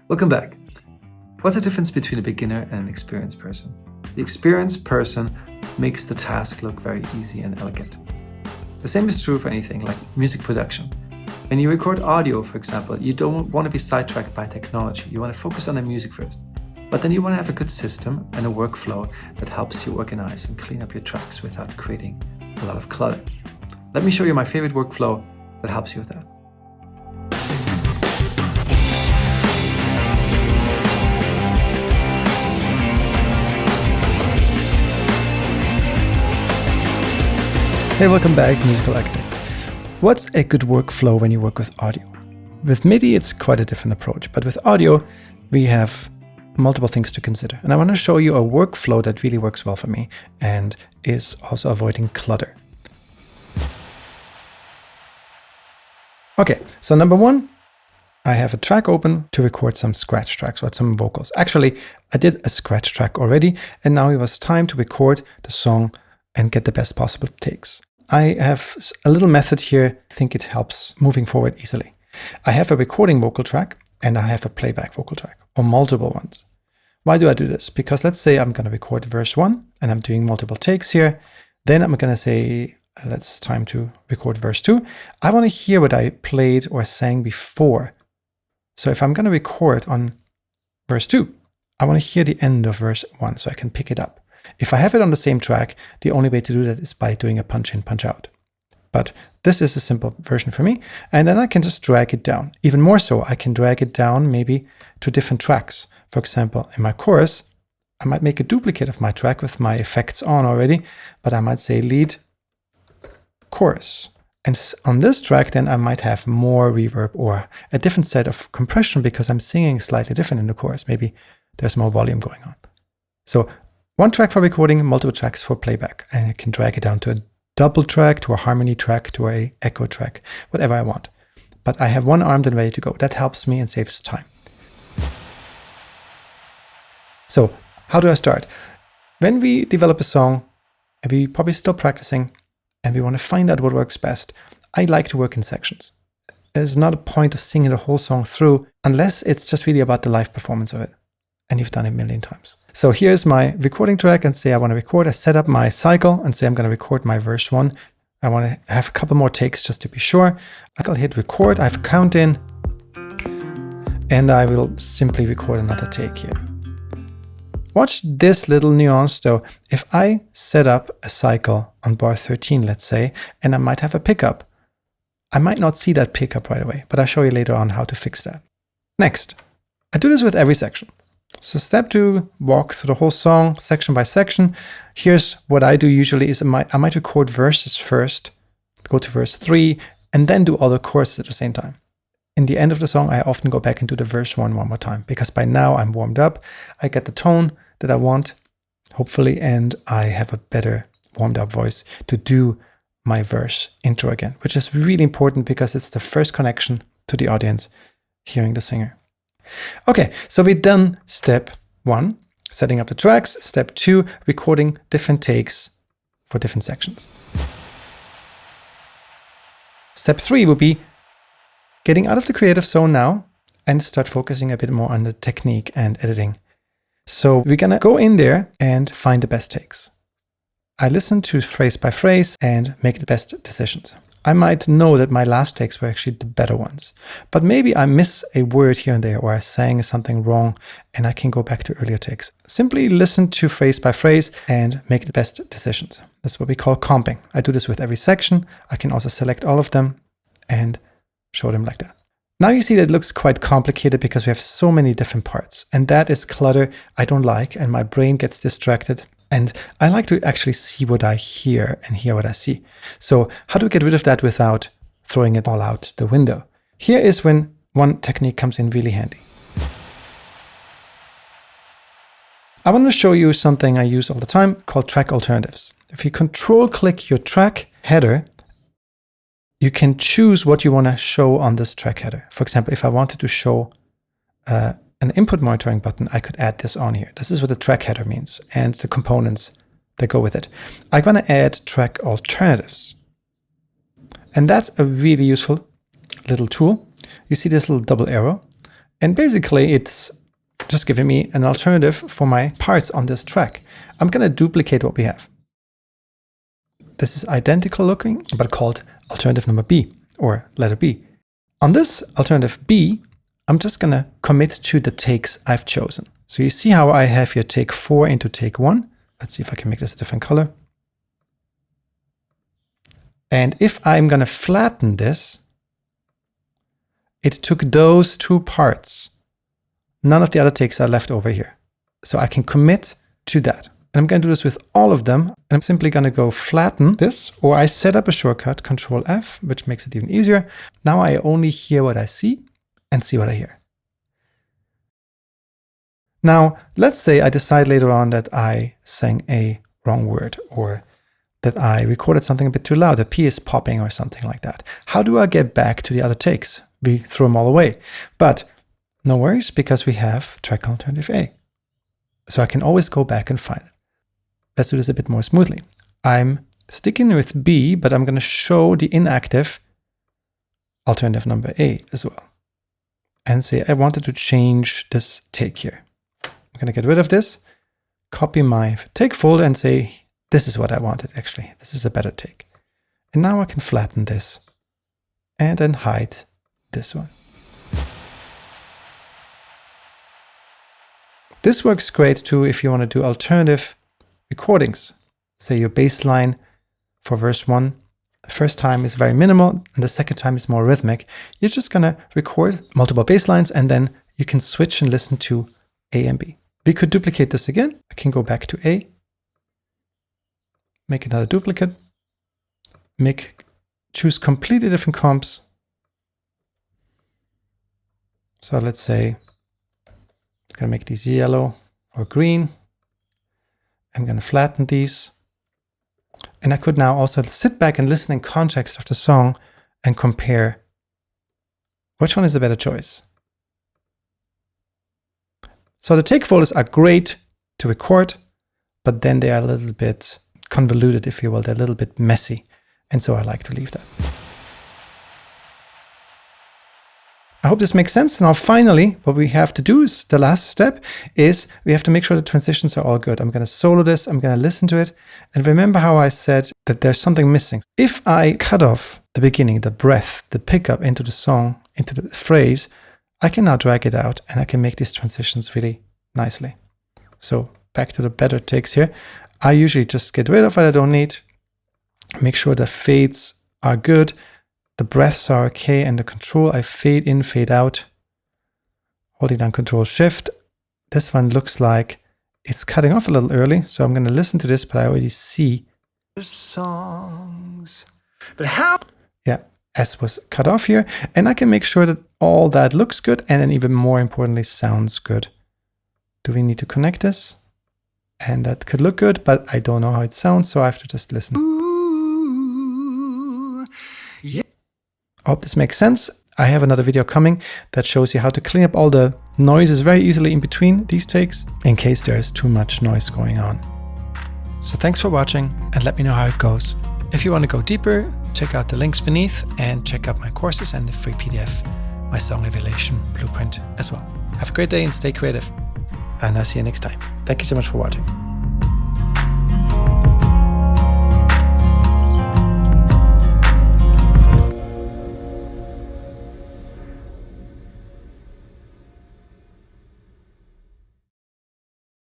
Welcome back. What's the difference between a beginner and an experienced person? The experienced person makes the task look very easy and elegant. The same is true for anything like music production. When you record audio, for example, you don't want to be sidetracked by technology. You want to focus on the music first. But then you want to have a good system and a workflow that helps you organize and clean up your tracks without creating a lot of clutter. Let me show you my favorite workflow that helps you with that. Hey, welcome back to Musical Architects. What's a good workflow when you work with audio? With MIDI, it's quite a different approach, but with audio, we have multiple things to consider. And I want to show you a workflow that really works well for me and is also avoiding clutter. Okay, so number one, I have a track open to record some scratch tracks or some vocals. Actually, I did a scratch track already, and now it was time to record the song and get the best possible takes. I have a little method here. I think it helps moving forward easily. I have a recording vocal track and I have a playback vocal track, or multiple ones. Why do I do this? Because let's say I'm going to record verse 1 and I'm doing multiple takes here. Then I'm going to say, it's time to record verse 2. I want to hear what I played or sang before. So if I'm going to record on verse 2, I want to hear the end of verse 1 so I can pick it up. If I have it on the same track, the only way to do that is by doing a punch in, punch out. But this is a simple version for me. And then I can just drag it down. Even more so, I can drag it down maybe to different tracks. For example, in my chorus, I might make a duplicate of my track with my effects on already, but I might say lead chorus. And on this track, then I might have more reverb or a different set of compression because I'm singing slightly different in the chorus. Maybe there's more volume going on. So one track for recording, multiple tracks for playback. And I can drag it down to a double track, to a harmony track, to a echo track, whatever I want. But I have one armed and ready to go. That helps me and saves time. So how do I start? When we develop a song, and we're probably still practicing, and we want to find out what works best, I like to work in sections. There's not a point of singing the whole song through unless it's just really about the live performance of it. And you've done it a million times. So here's my recording track and say I want to record. I set up my cycle and say I'm going to record my verse 1. I want to have a couple more takes just to be sure. I'll hit record. I have a count in. And I will simply record another take here. Watch this little nuance though. If I set up a cycle on bar 13, let's say, and I might have a pickup, I might not see that pickup right away, but I'll show you later on how to fix that. Next, I do this with every section. So step 2, walk through the whole song, section by section. Here's what I do usually is I might record verses first, go to verse 3, and then do all the choruses at the same time. In the end of the song, I often go back and do the verse 1 more time, because by now I'm warmed up, I get the tone that I want, hopefully, and I have a better warmed up voice to do my verse intro again, which is really important because it's the first connection to the audience, hearing the singer. Okay, so we've done step 1, setting up the tracks. Step 2, recording different takes for different sections. Step 3 would be getting out of the creative zone now and start focusing a bit more on the technique and editing. So we're going to go in there and find the best takes. I listen to phrase by phrase and make the best decisions. I might know that my last takes were actually the better ones, but maybe I miss a word here and there, or I sang something wrong and I can go back to earlier takes. Simply listen to phrase by phrase and make the best decisions. That's what we call comping. I do this with every section. I can also select all of them and show them like that. Now you see that it looks quite complicated because we have so many different parts, and that is clutter I don't like, and my brain gets distracted. And I like to actually see what I hear and hear what I see. So how do we get rid of that without throwing it all out the window? Here is when one technique comes in really handy. I want to show you something I use all the time called track alternatives. If you control-click your track header, you can choose what you want to show on this track header. For example, if I wanted to show an input monitoring button, I could add this on here. This is what the track header means and the components that go with it. I'm going to add track alternatives. And that's a really useful little tool. You see this little double arrow. And basically it's just giving me an alternative for my parts on this track. I'm going to duplicate what we have. This is identical looking, but called alternative number B or letter B. On this alternative B, I'm just going to commit to the takes I've chosen. So you see how I have here take 4 into take 1. Let's see if I can make this a different color. And if I'm going to flatten this, it took those 2 parts. None of the other takes are left over here. So I can commit to that. And I'm going to do this with all of them. And I'm simply going to go flatten this, or I set up a shortcut, Control F, which makes it even easier. Now I only hear what I see and see what I hear. Now, let's say I decide later on that I sang a wrong word, or that I recorded something a bit too loud, a P is popping or something like that. How do I get back to the other takes? We threw them all away. But no worries, because we have track alternative A. So I can always go back and find it. Let's do this a bit more smoothly. I'm sticking with B, but I'm going to show the inactive alternative number A as well. And say I wanted to change this take here. I'm going to get rid of this, copy my take folder and say, this is what I wanted actually. This is a better take. And now I can flatten this and then hide this one. This works great too if you want to do alternative recordings. Say your bass line for verse 1, the first time is very minimal and the second time is more rhythmic. You're just going to record multiple bass lines and then you can switch and listen to A and B. We could duplicate this again. I can go back to A, make another duplicate, choose completely different comps. So let's say I'm going to make these yellow or green. I'm going to flatten these. And I could now also sit back and listen in context of the song and compare which one is a better choice. So the take folders are great to record, but then they are a little bit convoluted, if you will. They're a little bit messy. And so I like to leave that. I hope this makes sense. Now, finally, what we have to do is the last step is we have to make sure the transitions are all good. I'm going to solo this. I'm going to listen to it. And remember how I said that there's something missing. If I cut off the beginning, the breath, the pickup into the song, into the phrase, I can now drag it out and I can make these transitions really nicely. So back to the better takes here. I usually just get rid of what I don't need. Make sure the fades are good. The breaths are okay, and the control, I fade in, fade out. Holding down Control Shift. This one looks like it's cutting off a little early, so I'm going to listen to this, but I already see songs. But how? Yeah, S was cut off here, and I can make sure that all that looks good, and then even more importantly, sounds good. Do we need to connect this? And that could look good, but I don't know how it sounds, so I have to just listen. Ooh, yeah. I hope this makes sense. I have another video coming that shows you how to clean up all the noises very easily in between these takes in case there is too much noise going on. So thanks for watching and let me know how it goes. If you want to go deeper, check out the links beneath and check out my courses and the free PDF, my song evaluation blueprint as well. Have a great day and stay creative. And I'll see you next time. Thank you so much for watching.